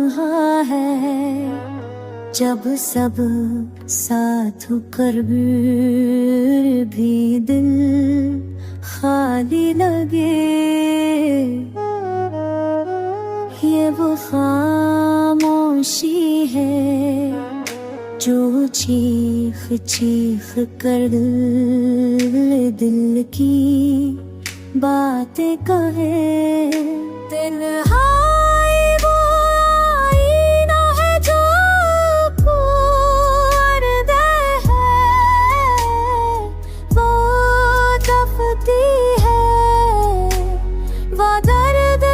तन्हा है। जब सब साथ कर भी दिल खाली लगे, ये वो खामोशी है जो चीख चीख कर दिल की बातें कहे। तन्हाई वो आईना है जो पर्दे है, वो तपती है, वो दर्द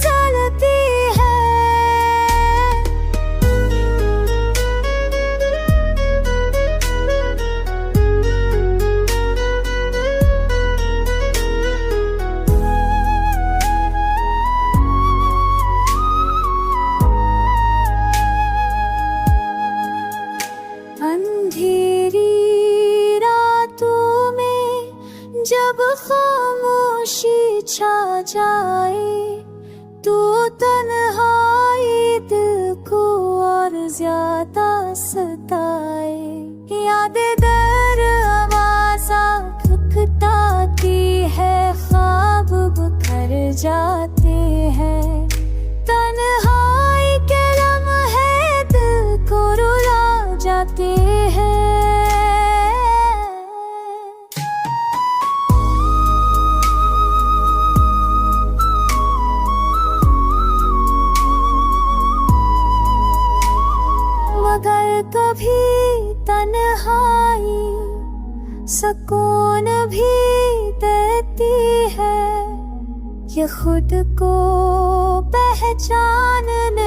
जलती है। अंधेरी रातों में जब खामोशी छा जाए, तो तन्हाई दिल को और ज्यादा सताए। यादें दर आवाज़ा खटखटाती है, ख्वाब बिखर जाते हैं। तन्हाई के लम्हे दिल को रुला जाते हैं। मगर कभी तन्हाई सुकून भी देती है, ये खुद को पहचानने